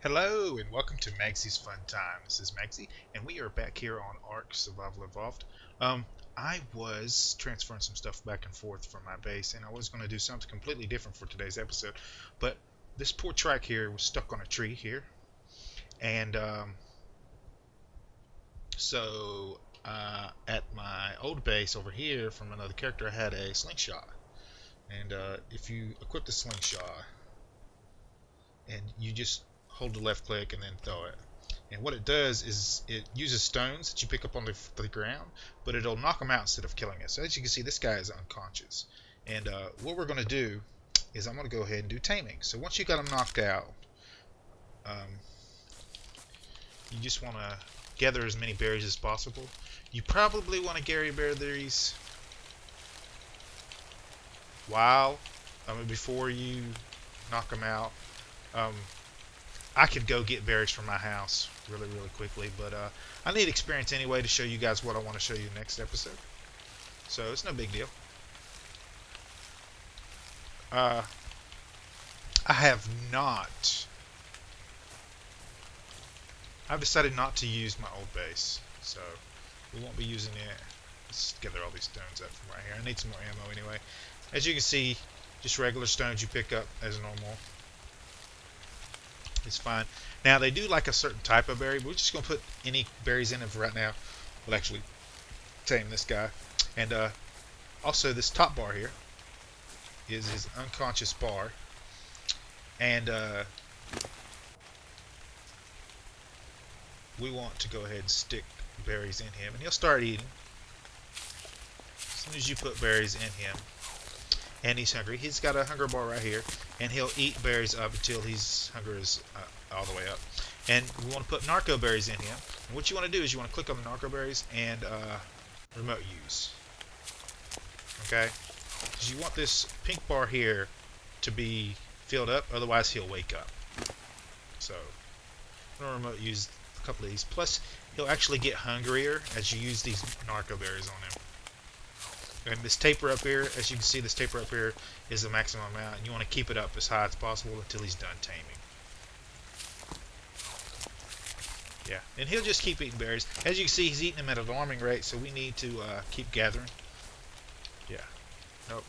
Hello and welcome to Magzie's Fun Time. This is Magzie, and we are back here on Ark Survival Evolved. I was transferring some stuff back and forth from my base, and I was going to do something completely different for today's episode, but this poor trike here was stuck on a tree here, and at my old base over here from another character, I had a slingshot, and if you equip the slingshot, and you just hold the left click and then throw it. And what it does is it uses stones that you pick up on the ground, but it'll knock them out instead of killing it. So as you can see, this guy is unconscious. And what we're going to do is I'm going to go ahead and do taming. So once you got him knocked out, um, you just want to gather as many berries as possible. You probably want to gather berries before you knock them out. Um, I could go get berries from my house really quickly, but I need experience anyway to show you guys what I want to show you next episode. So it's no big deal. Uh, I have not. I've decided not to use my old base, so we won't be using it. Let's gather all these stones up from right here. I need some more ammo anyway. As you can see, just regular stones you pick up as normal. It's fine. Now they do like a certain type of berry. We're just gonna put any berries in it for right now. We'll actually tame this guy. And also this top bar here is his unconscious bar. And we want to go ahead and stick berries in him, and he'll start eating. As soon as you put berries in him, and he's hungry, he's got a hunger bar right here, and he'll eat berries up until his hunger is all the way up. And we want to put narco berries in him. And what you want to do is you want to click on the narco berries and remote use. Okay? Because you want this pink bar here to be filled up, otherwise he'll wake up. So, I'm going to remote use a couple of these. Plus, he'll actually get hungrier as you use these narco berries on him. And this taper up here, as you can see, this taper up here is the maximum amount, and you want to keep it up as high as possible until he's done taming. Yeah, and he'll just keep eating berries. As you can see, he's eating them at an alarming rate, so we need to keep gathering. Yeah. Nope.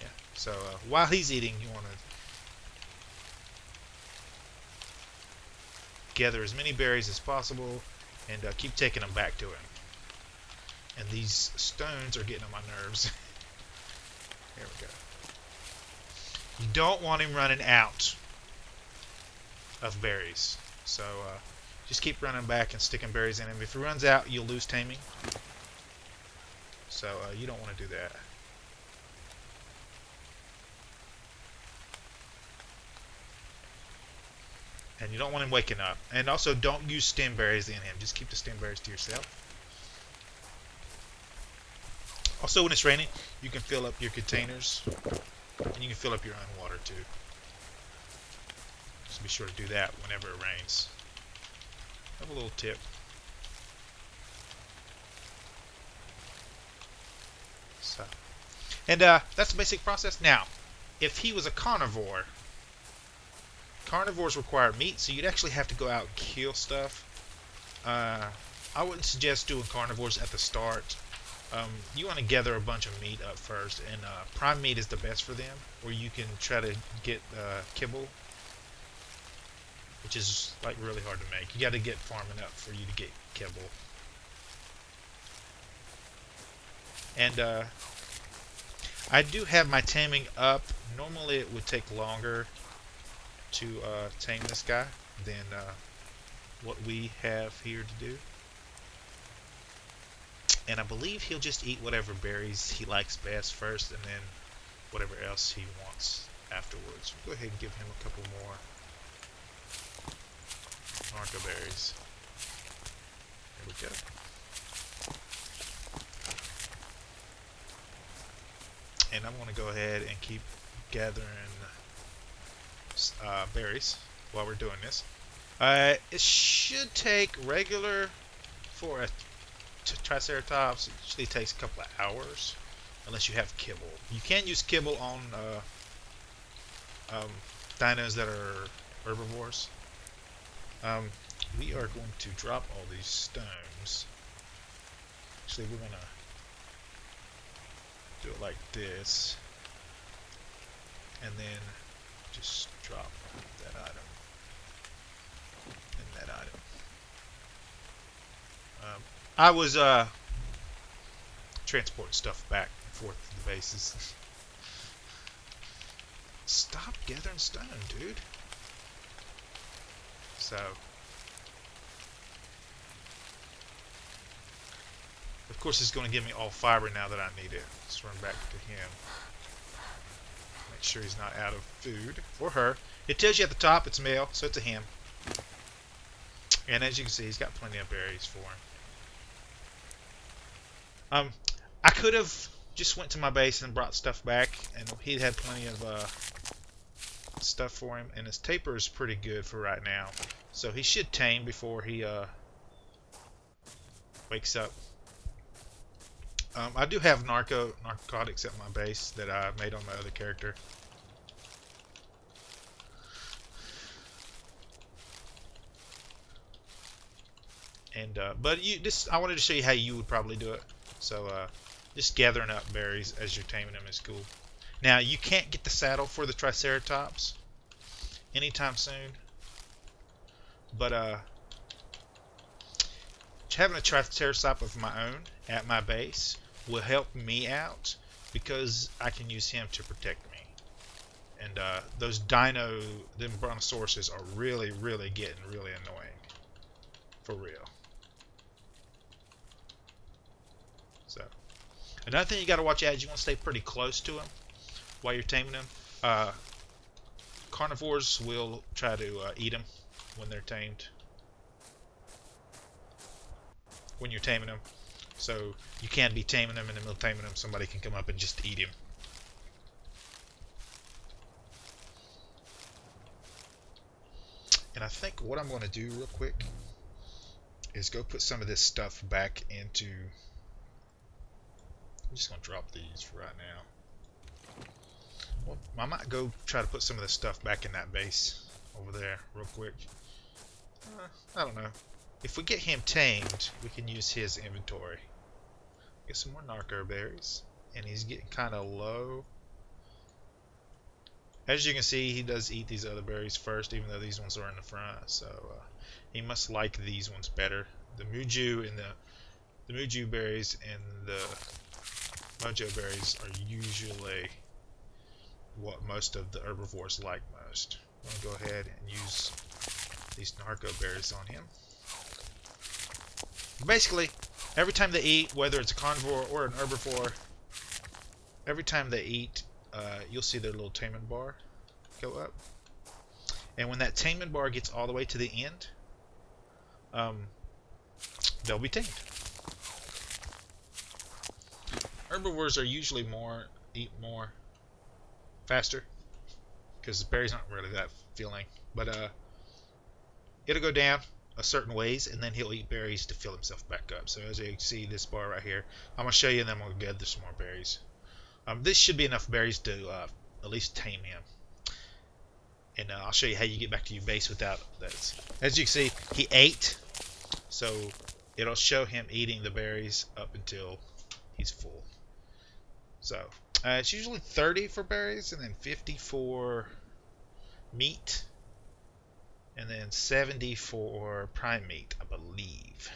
Yeah. So while he's eating, you want to gather as many berries as possible and keep taking them back to him. And these stones are getting on my nerves. There we go. You don't want him running out of berries. So just keep running back and sticking berries in him. If he runs out, you'll lose taming. So you don't want to do that. And you don't want him waking up. And also don't use stem berries in him. Just keep the stem berries to yourself. Also, when it's raining, you can fill up your containers, and you can fill up your own water too. Just be sure to do that whenever it rains. Have a little tip. So, and that's the basic process. Now, if he was a carnivore, carnivores require meat, so you'd actually have to go out and kill stuff. I wouldn't suggest doing carnivores at the start. You want to gather a bunch of meat up first, and prime meat is the best for them, or you can try to get kibble, which is like really hard to make. You got to get farming up for you to get kibble. And I do have my taming up. Normally it would take longer to tame this guy than what we have here to do. And I believe he'll just eat whatever berries he likes best first, and then whatever else he wants afterwards. We'll go ahead and give him a couple more narco berries. There we go. And I'm going to go ahead and keep gathering berries while we're doing this. It should take regular for a Triceratops. It usually takes a couple of hours, unless you have kibble. You can use kibble on um, dinos that are herbivores. Um, we are going to drop all these stones. Actually, we're gonna do it like this, and then just drop that item and that item. I was transporting stuff back and forth to the bases. Stop gathering stone, dude. So, of course, it's going to give me all fiber now that I need it. Let's run back to him. Make sure he's not out of food. Or her. It tells you at the top it's male, so it's a him. And as you can see, he's got plenty of berries for him. I could have just went to my base and brought stuff back, and he had plenty of stuff for him. And his taper is pretty good for right now, so he should tame before he wakes up. I do have narcotics at my base that I made on my other character. And but I wanted to show you how you would probably do it. So just gathering up berries as you're taming them is cool. Now you can't get the saddle for the Triceratops anytime soon, but having a Triceratops of my own at my base will help me out because I can use him to protect me. And those them brontosauruses are really getting really annoying. For real. So, another thing you got to watch out is you want to stay pretty close to them while you're taming them. Carnivores will try to eat them when they're tamed. When you're taming them. So you can't be taming them, and in the middle of taming them, somebody can come up and just eat him. And I think what I'm going to do real quick is go put some of this stuff back into... I'm just going to drop these right now. Well, I might go try to put some of this stuff back in that base over there real quick. I don't know. If we get him tamed, we can use his inventory. Get some more narco berries. And he's getting kind of low. As you can see, he does eat these other berries first, even though these ones are in the front. So he must like these ones better. The Muju and the Muju berries and the Mojo berries are usually what most of the herbivores like most. I'm going to go ahead and use these narco berries on him. Basically, every time they eat, whether it's a carnivore or an herbivore, every time they eat, you'll see their little taming bar go up. And when that taming bar gets all the way to the end, they'll be tamed. Herbivores are usually eat more faster because the berries aren't really that filling. But it'll go down a certain ways, and then he'll eat berries to fill himself back up. So as you can see, this bar right here, I'm going to show you, and then we'll gather some more berries. This should be enough berries to at least tame him. And I'll show you how you get back to your base without this. As you can see, he ate, so it'll show him eating the berries up until he's full. So it's usually 30 for berries, and then 50 for meat, and then 70 for prime meat, I believe.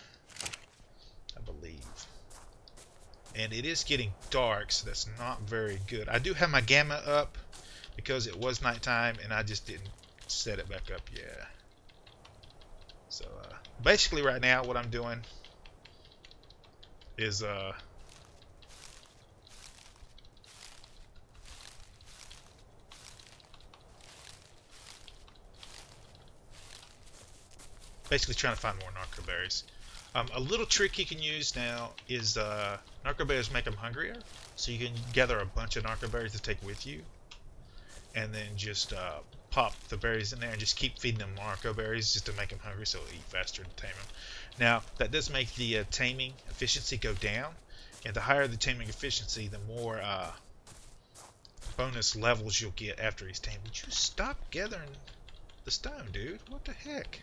And it is getting dark, so that's not very good. I do have my gamma up because it was nighttime, and I just didn't set it back up yet. So basically right now what I'm doing is basically trying to find more narco berries. A little trick you can use now is narco berries make them hungrier, so you can gather a bunch of narco berries to take with you, and then just pop the berries in there and just keep feeding them narco berries just to make them hungry, so they'll eat faster to tame them. Now that does make the taming efficiency go down, and the higher the taming efficiency, the more bonus levels you'll get after he's tamed. Would you stop gathering the stone, dude? What the heck?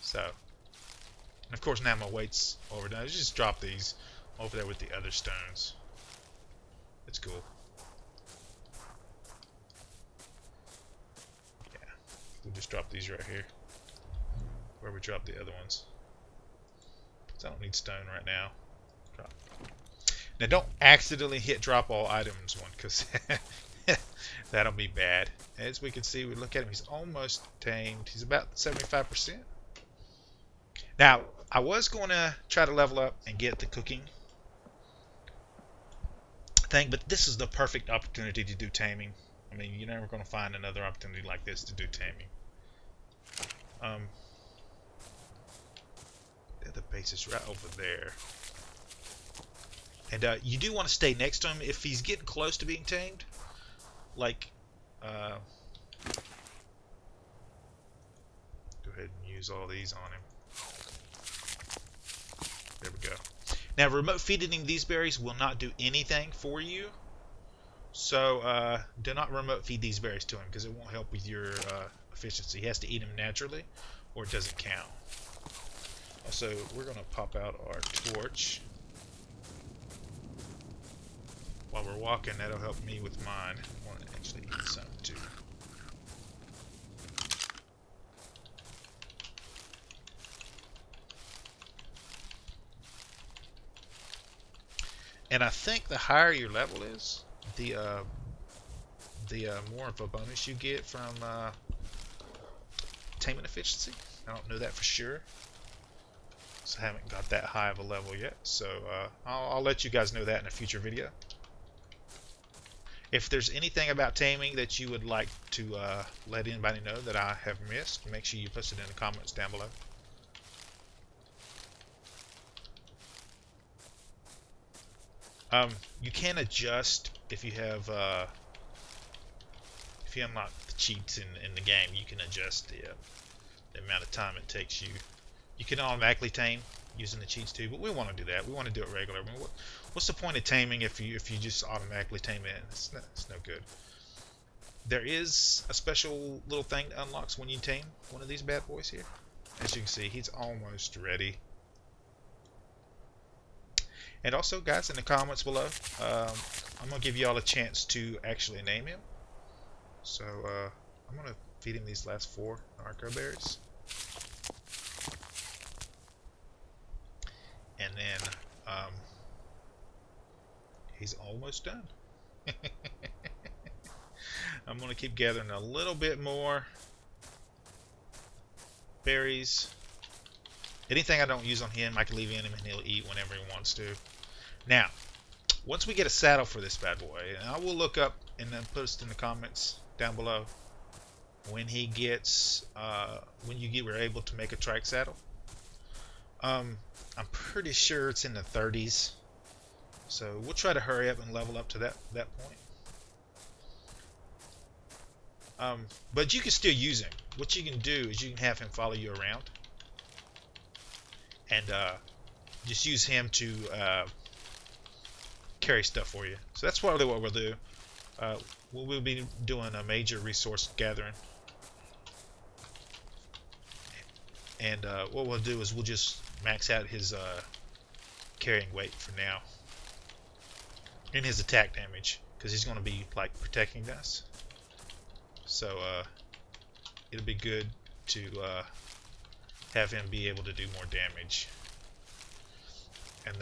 So, and of course now my weight's overdone. Let's just drop these over there with the other stones. It's cool. Yeah, we'll just drop these right here, where we dropped the other ones. Because I don't need stone right now. Drop. Now don't accidentally hit drop all items one, because that'll be bad. As we can see, we look at him, he's almost tamed. He's about 75%. Now, I was going to try to level up and get the cooking thing, but this is the perfect opportunity to do taming. I mean, you're never going to find another opportunity like this to do taming. The other base is right over there. And you do want to stay next to him if he's getting close to being tamed. Like, go ahead and use all these on him. There we go. Now, remote feeding these berries will not do anything for you. So, do not remote feed these berries to him because it won't help with your efficiency. He has to eat them naturally or it doesn't count. Also, we're going to pop out our torch. While we're walking, that'll help me with mine. I want to actually eat some too. And I think the higher your level is, the more of a bonus you get from taming efficiency. I don't know that for sure, so I haven't got that high of a level yet. So I'll let you guys know that in a future video. If there's anything about taming that you would like to let anybody know that I have missed, make sure you post it in the comments down below. You can adjust if you have if you unlock the cheats in the game. You can adjust the amount of time it takes you. You can automatically tame using the cheats too, but we want to do that. We want to do it regular. I mean, what's the point of taming if you just automatically tame it? It's no good. There is a special little thing that unlocks when you tame one of these bad boys here. As you can see, he's almost ready. And also, guys, in the comments below, I'm going to give you all a chance to actually name him. So, I'm going to feed him these last 4 narco berries. And then, he's almost done. I'm going to keep gathering a little bit more berries. Anything I don't use on him, I can leave in him and he'll eat whenever he wants to. Now, once we get a saddle for this bad boy, and I will look up and then post in the comments down below when he gets, we're able to make a trike saddle. I'm pretty sure it's in the 30s, so we'll try to hurry up and level up to that point. But you can still use him. What you can do is you can have him follow you around, and just use him to carry stuff for you. So that's probably what we'll do. We'll be doing a major resource gathering, and what we'll do is we'll just max out his carrying weight for now and his attack damage, because he's going to be like protecting us. So it'll be good to have him be able to do more damage, and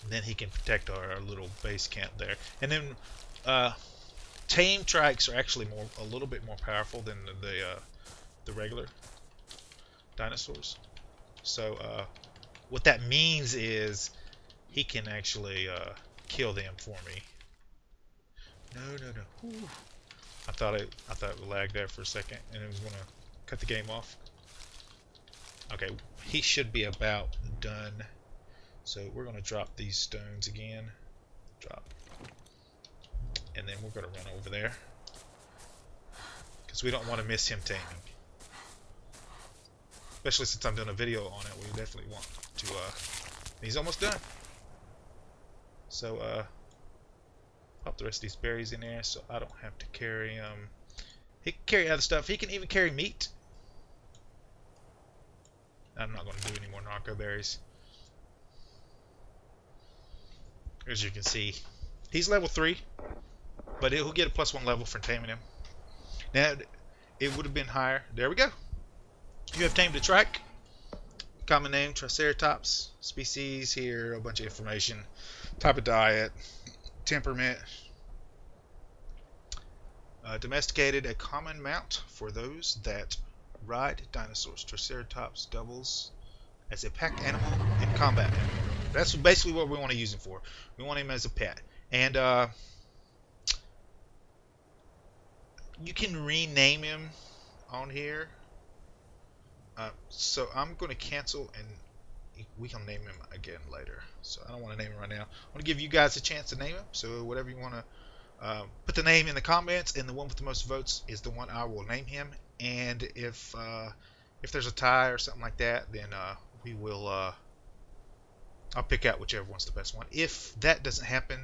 then he can protect our little base camp there. And then tame trikes are actually a little bit more powerful than the regular dinosaurs. So what that means is he can actually kill them for me. No. Ooh. I thought it lagged there for a second, and it was gonna cut the game off. Okay, he should be about done. So we're gonna drop these stones again. Drop. And then we're gonna run over there, because we don't want to miss him taming. especially since I'm doing a video on it. We definitely want to. He's almost done. So pop the rest of these berries in there, so I don't have to carry them. He can carry other stuff. He can even carry meat. I'm not going to do any more narco berries. As you can see, he's level 3, but he'll get a +1 level for taming him. Now, it would have been higher. There we go. You have tamed a trike. Common name, Triceratops. Species here, a bunch of information. Type of diet. Temperament. Domesticated, a common mount for those that ride dinosaurs. Triceratops doubles as a pack animal and combat animal. That's basically what we want to use him for. We want him as a pet. And you can rename him on here. So I'm going to cancel, and we can name him again later. So I don't want to name him right now. I want to give you guys a chance to name him. So whatever you want to put the name in the comments, and the one with the most votes is the one I will name him. And if there's a tie or something like that, then we will. I'll pick out whichever one's the best one. If that doesn't happen,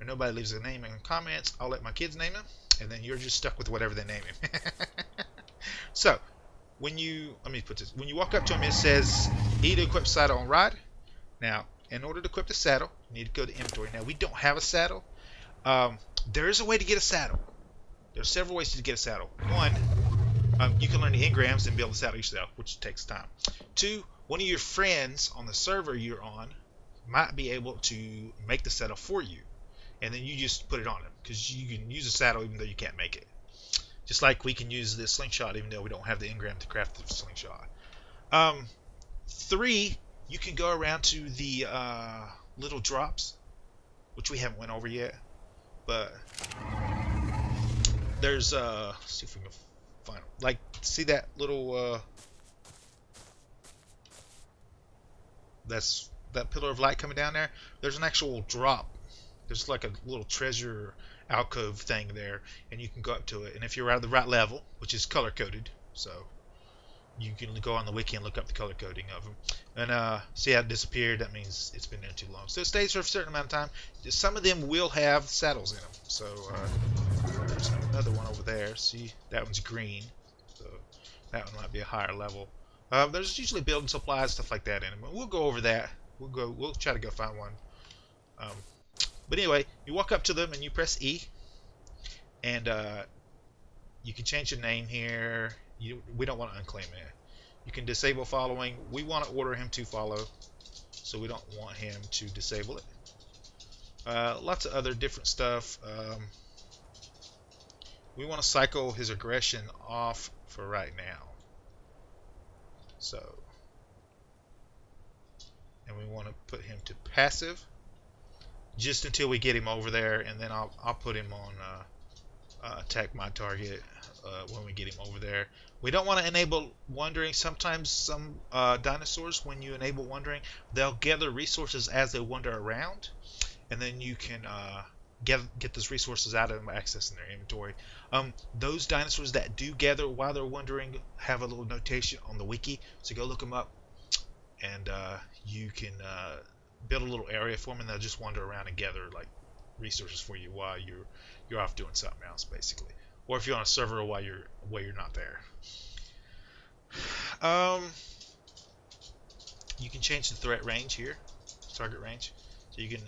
or nobody leaves a name in the comments, I'll let my kids name him, and then you're just stuck with whatever they name him. So, let me put this. When you walk up to him, it says E to equip saddle on ride. Now, in order to equip the saddle, you need to go to inventory. Now, we don't have a saddle. There is a way to get a saddle. There's several ways to get a saddle. One, you can learn the engrams and build the saddle yourself, which takes time. Two, one of your friends on the server you're on might be able to make the saddle for you, and then you just put it on him, because you can use a saddle even though you can't make it. Just like we can use this slingshot even though we don't have the engram to craft the slingshot. 3, you can go around to the little drops, which we haven't went over yet, but there's let's see if we can find, like, see that little that pillar of light coming down there. There's an actual drop. There's like a little treasure alcove thing there, and you can go up to it. And if you're at the right level, which is color coded, so you can go on the wiki and look up the color coding of them. And see how it disappeared? That means it's been there too long. So it stays for a certain amount of time. Some of them will have saddles in them. So there's another one over there. See, that one's green. So that one might be a higher level. There's usually building supplies, stuff like that in them. We'll go over that. We'll try to go find one. But anyway, you walk up to them and you press E, and you can change the name here. We don't want to unclaim it. You can disable following. We want to order him to follow, so we don't want him to disable it. Lots of other different stuff. We want to cycle his aggression off for right now. So, and we want to put him to passive just until we get him over there, and then I'll put him on attack my target when we get him over there. We don't want to enable wandering. Sometimes some dinosaurs, when you enable wandering, they'll gather resources as they wander around, and then you can get those resources out of them by accessing their inventory. Those dinosaurs that do gather while they're wandering have a little notation on the wiki, so go look them up, and you can build a little area for them, and they'll just wander around and gather like resources for you while you're off doing something else, basically. Or if you're on a server while you're not there. You can change the threat range here, target range, so you can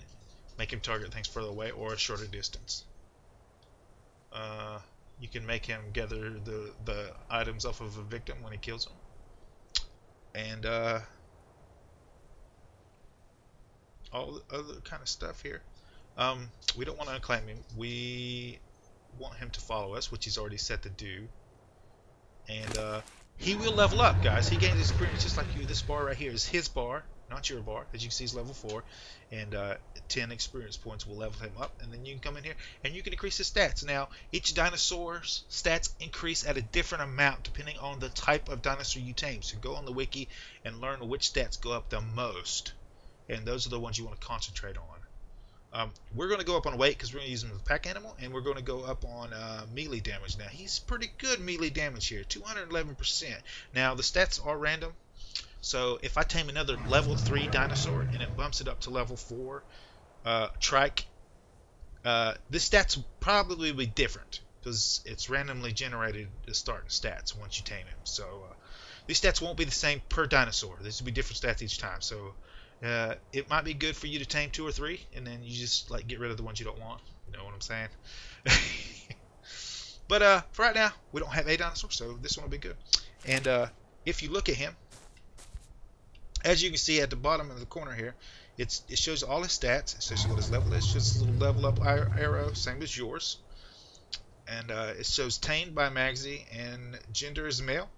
make him target things further away or a shorter distance. You can make him gather the items off of a victim when he kills them, and all the other kind of stuff here. We don't want to unclaim him. We want him to follow us, which he's already set to do. And he will level up, guys. He gains experience just like you. This bar right here is his bar, not your bar. As you can see, he's level 4. And 10 experience points will level him up. And then you can come in here and you can increase his stats. Now, each dinosaur's stats increase at a different amount depending on the type of dinosaur you tame. So go on the wiki and learn which stats go up the most. And those are the ones you want to concentrate on. We're going to go up on weight because we're going to use him as a pack animal, and we're going to go up on melee damage. Now, he's pretty good melee damage here, 211%. Now, the stats are random, so if I tame another level 3 dinosaur and it bumps it up to level 4 trike, this stats will probably be different because it's randomly generated the starting stats once you tame him. So these stats won't be the same per dinosaur. This will be different stats each time. So it might be good for you to tame 2 or 3, and then you just like get rid of the ones you don't want. You know what I'm saying? But for right now, we don't have a dinosaur, so this one will be good. And if you look at him, as you can see at the bottom of the corner here, it shows all his stats. It shows what his level is. It shows his little level up arrow, same as yours. And it shows tamed by Magzie, and gender is male.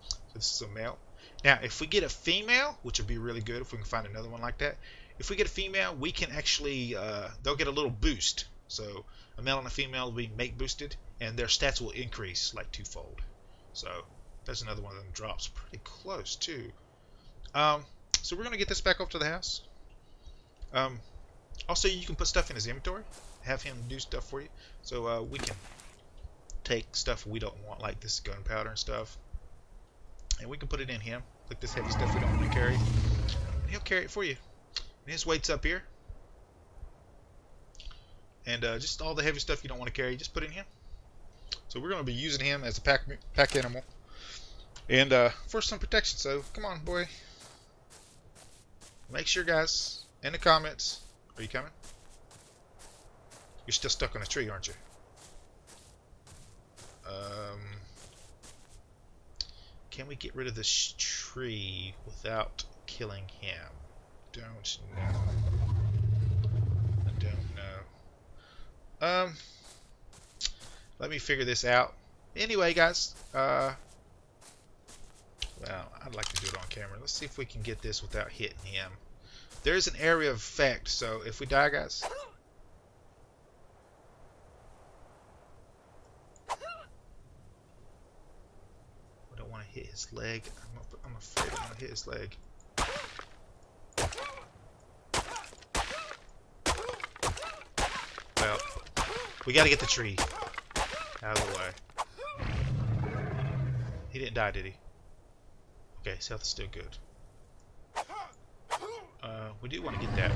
So this is a male. Now, if we get a female, which would be really good if we can find another one like that, if we get a female, we can actually, they'll get a little boost. So a male and a female will be mate boosted, and their stats will increase like 2-fold. So that's another one of them drops. Pretty close, too. So we're going to get this back up to the house. Also, you can put stuff in his inventory, have him do stuff for you. So we can take stuff we don't want, like this gunpowder and stuff, and we can put it in him, like this heavy stuff we don't want to carry, and he'll carry it for you. And his weight's up here, and just all the heavy stuff you don't want to carry, just put it in him. So we're going to be using him as a pack animal, and for some protection. So come on, boy. Make sure, guys, in the comments. Are you coming? You're still stuck on a tree, aren't you? Can we get rid of this tree without killing him? Don't know. I don't know. Let me figure this out. Anyway, guys, well, I'd like to do it on camera. Let's see if we can get this without hitting him. There's an area of effect, so if we die, guys. I don't want to hit his leg. I'm afraid I'm going to hit his leg. Well, we got to get the tree out of the way. He didn't die, did he? Okay, his health is still good. We do want to get that.